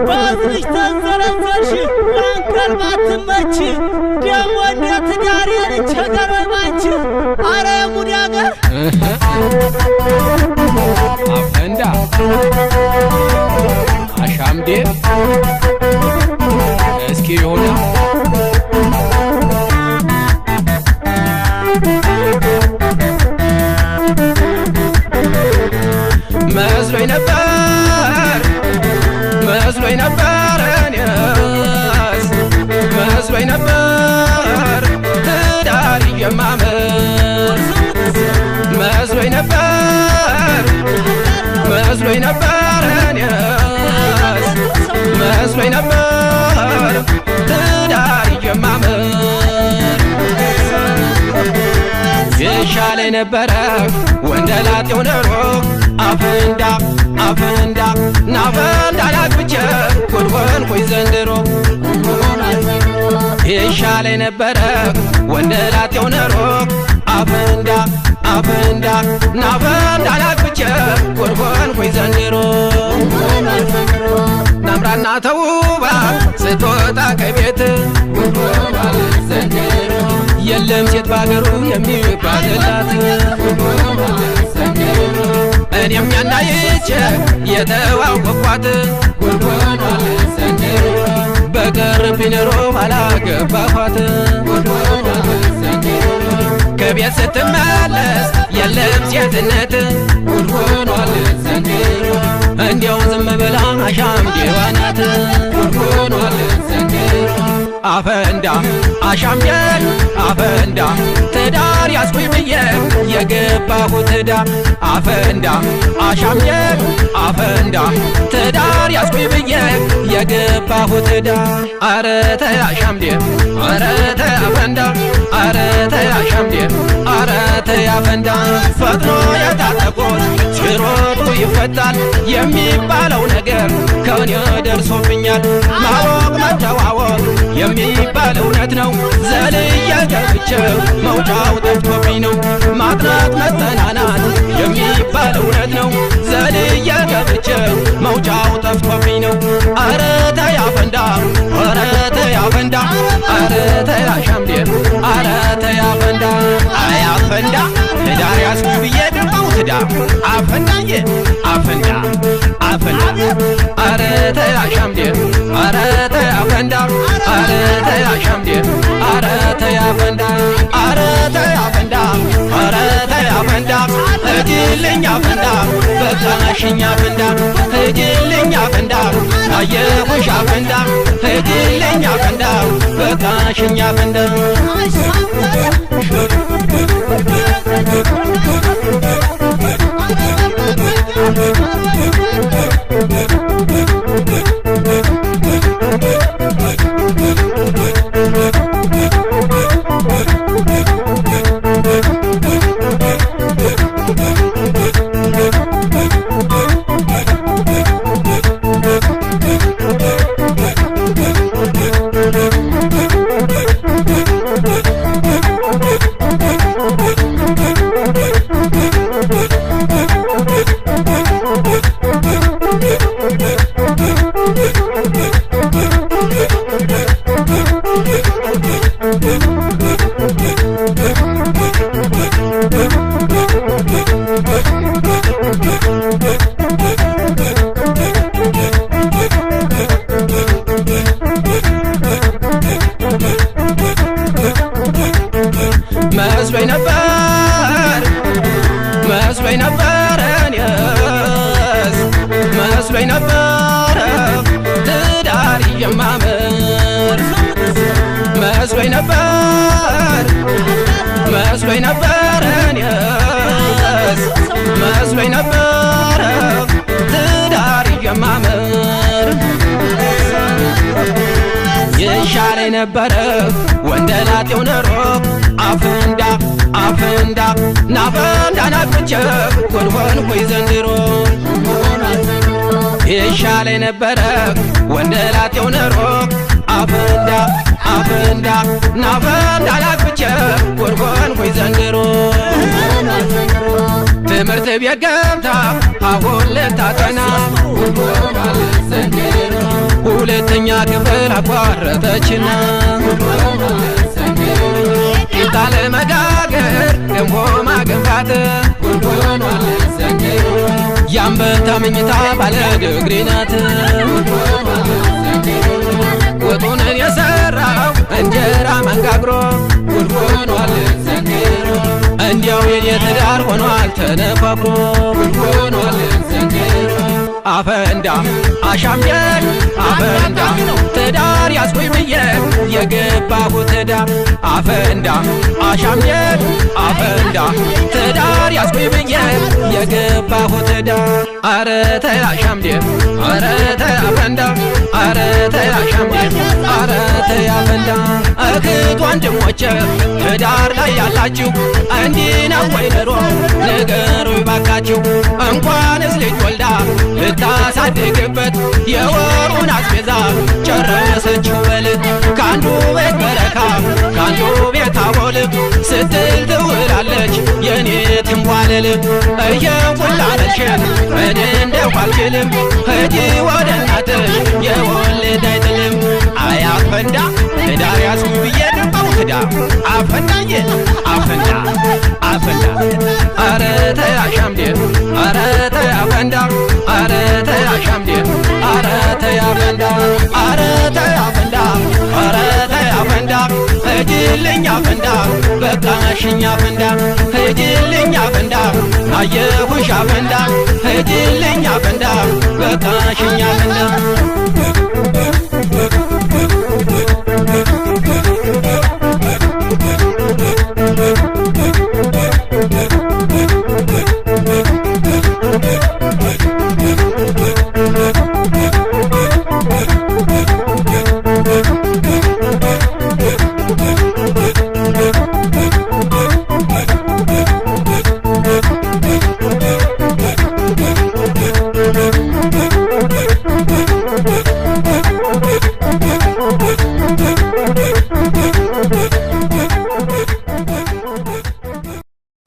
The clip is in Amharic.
ባዝልሽ ተንዘረዘርሽ አንከር ባትመች ደሞ እንዴት ዳር ያለች ሀገር ባንቺ አረ ሙድ ያገር አፈንዳ አሻምዴ እስኪ ሆነ መስሎኝ ነበር እኔስ መስሎኝ ነበር ትዳር የማምር መስሎኝ ነበር እኔስ መስሎኝ ነበር ትዳር የማምር ይሻለኝ ነበረ ወንደላጤው ኖሮ አፈንዳ ናፈንዳ ላግብቼ ኮልኮልኩኝ ዘንድሮ ይሻለኝ ነበረ ወንደላጤው ኖሮ አፈንዳ ናፈንዳ ላግብቼ ኮልኮልኩኝ ዘንድሮ ናምራና ተውባ ስትወጣ ከቤት የለም ሴት ባገሩ የሚባልላት እኔም ያናይቼ የተዋወቅኳት በቀረብኝ ኖሮ አላገባኋት ከቤት ስትመለስ የለም ሴትነት እንዲያው ዝም ብላ አሻምዴዋ ናት አፈንዳ አሻምዴን አፈንዳ ትዳር ያስኩኝ ብዬ የገባሁት ዕዳ አፈንዳ አሻምዴን አፈንዳ ትዳር ያስኩኝ ብዬ የገባሁት ዕዳ አረ ተይ አሻምዴ አረ ተይ አፈንዳ አረ ተይ አሻምዴ አረ ተይ አፈንዳ ፈጥኖ የታጠቁት ሲሮጡ ይፈታል የሚባለው ነገር ከኔ ደርሶብኛል ማወቅ መተዋወቅ የሚባል እውነት ነው ዘልዬ ገብቼ መውጫው ጠፍቶብኝ ነው ማጥናት መጠናናት የሚባል እውነት ነው ዘልዬ ገብቼ መውጫው ጠፍቶብኝ ነው አረ ተይ አፈንዳ አረ ተይ አፈንዳ አረ ተይ አሻምዴ አረ ተይ አፈንዳ አይ አፈንዳ ትዳር ያስኩኝ ብዬ ገባሁት ዕዳ አፈንዳዬ አፈንዳ አረ ተይ አሻምዴ አረ ተይ አፈንዳ አረ ተይ አሻምዴ አረ ተይ አፈንዳ አረ ተይ አፈንዳ አረ ተይ አፈንዳ እጅልኝ አፈንዳ በቃሽኝ አፈንዳ እጅልኝ አፈንዳ አየሁሽ አፈንዳ እጅልኝ አፈንዳ በቃሽኝ አፈንዳ ነበረ ወንደላጤው ነሮ አፈንዳ አፈንዳ ናፈንዳ ናቅቼ ኮንኮንኩኝ ዘንድሮ ይሻለኝ ነበረ ወንደላጤው ነሮ አፈንዳ አፈንዳ ናፈንዳ ናቅቼ ኮንኮንኩኝ ዘንድሮ ትምህርት ቤት ገብታ አሁን ልታጠና ሁለተኛ ክፍል አቋረጠችና ቂጣ ለመጋገር ገንፎ ማገንፋት ያንበታ መኝታ ባለ ድግሪ ናት ወጡንን የሰራው እንጀራ መንጋግሮ ጉድሆኗል ዘንድሮ እንዲያው የኔ ትዳር ሆኗል ተነፋፍሮ ጉድሆኗል ዘንድሮ አፈንዳ አሻምደል አፈንዳ ትዳር ያስኩኝ ብዬ የገባሁት ዕዳ አፈንዳ አሻምደል አፈንዳ ትዳር ያስኩኝ ብዬ የገባሁት ዕዳ አረ ተይ አሻምደል አረ ተይ አፈንዳ አረ ተይ አሻምደል አረ ተይ አፈንዳ እህት ወንድሞቼ ትዳር ላይ ያላችሁ እንዲህ ነው ወይ ኑሮ ንገሩኝ ባካችሁ እንኳንስ ልጅ ወልዳ ልታሳድግበት የወሩን አስቤዛ ጨረሰችው በል ከአንዱ ቤት በረካ ከአንዱ ቤት አቦል ስትል ትውላለች የኔ ትንቧለል እየቁላለችን እኔ እንደው አልችልም ሂጂ ወደ እናትሽ የወለድ አይጥልም አያፈንዳ ትዳር ያስኩ ብዬ ገባሁ ትዳ አፈንዳዬ አፈንዳ አፈንዳ አረ ተይ አሻምዴል አረ ተይ አፈንዳ አረ ተይ አሻምዴል አረ ተይ አፈንዳ አረ ተይ አፈንዳ አረ ተይ አፈንዳ ሂጂልኝ አፈንዳ በቃሽኝ አፈንዳ ሂጂልኝ አፈንዳ አየሁሽ አፈንዳ ሂጂልኝ አፈንዳ በቃሽኝ አፈንዳ